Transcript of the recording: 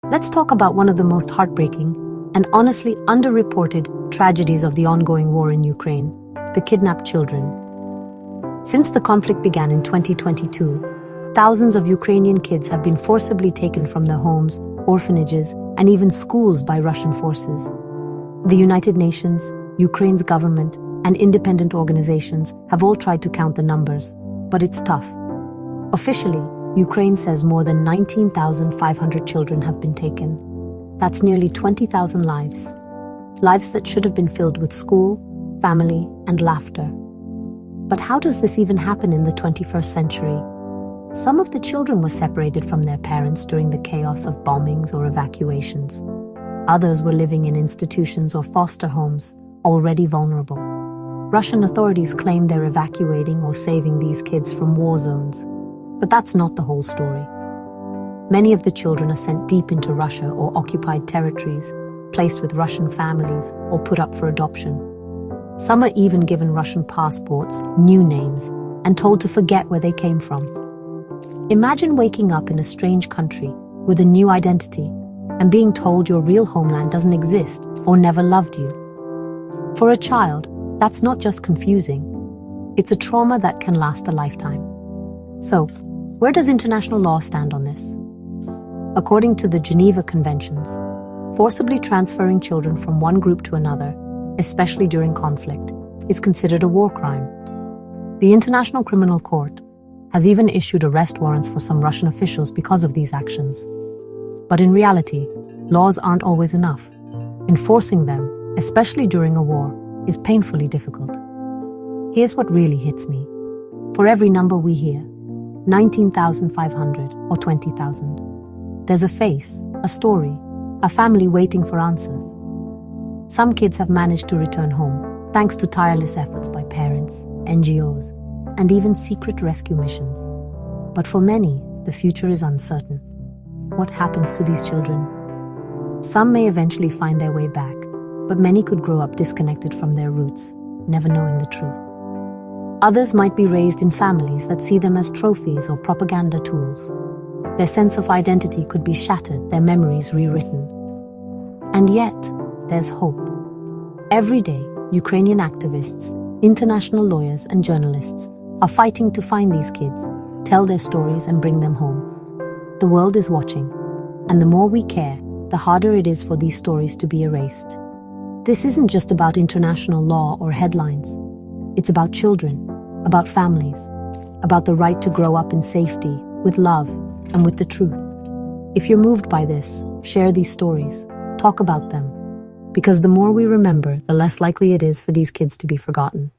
Let's talk about one of the most heartbreaking and honestly underreported tragedies of the ongoing war in Ukraine, the kidnapped children. Since the conflict began in 2022, thousands of Ukrainian kids have been forcibly taken from their homes, orphanages, and even schools by Russian forces. The United Nations, Ukraine's government, and independent organizations have all tried to count the numbers, but it's tough. Officially, Ukraine says more than 19,500 children have been taken. That's nearly 20,000 lives. Lives that should have been filled with school, family, and laughter. But how does this even happen in the 21st century? Some of the children were separated from their parents during the chaos of bombings or evacuations. Others were living in institutions or foster homes, already vulnerable. Russian authorities claim they're evacuating or saving these kids from war zones. But that's not the whole story. Many of the children are sent deep into Russia or occupied territories, placed with Russian families, or put up for adoption. Some are even given Russian passports, new names, and told to forget where they came from. Imagine waking up in a strange country with a new identity and being told your real homeland doesn't exist or never loved you. For a child, that's not just confusing. It's a trauma that can last a lifetime. So, where does international law stand on this? According to the Geneva Conventions, forcibly transferring children from one group to another, especially during conflict, is considered a war crime. The International Criminal Court has even issued arrest warrants for some Russian officials because of these actions. But in reality, laws aren't always enough. Enforcing them, especially during a war, is painfully difficult. Here's what really hits me. For every number we hear, 19,500 or 20,000, there's a face, a story, a family waiting for answers. Some kids have managed to return home, thanks to tireless efforts by parents, NGOs, and even secret rescue missions. But for many, the future is uncertain. What happens to these children? Some may eventually find their way back, but many could grow up disconnected from their roots, never knowing the truth. Others might be raised in families that see them as trophies or propaganda tools. Their sense of identity could be shattered, their memories rewritten. And yet, there's hope. Every day, Ukrainian activists, international lawyers, and journalists are fighting to find these kids, tell their stories, and bring them home. The world is watching, and the more we care, the harder it is for these stories to be erased. This isn't just about international law or headlines. It's about children, about families, about the right to grow up in safety, with love, and with the truth. If you're moved by this, share these stories, talk about them, because the more we remember, the less likely it is for these kids to be forgotten.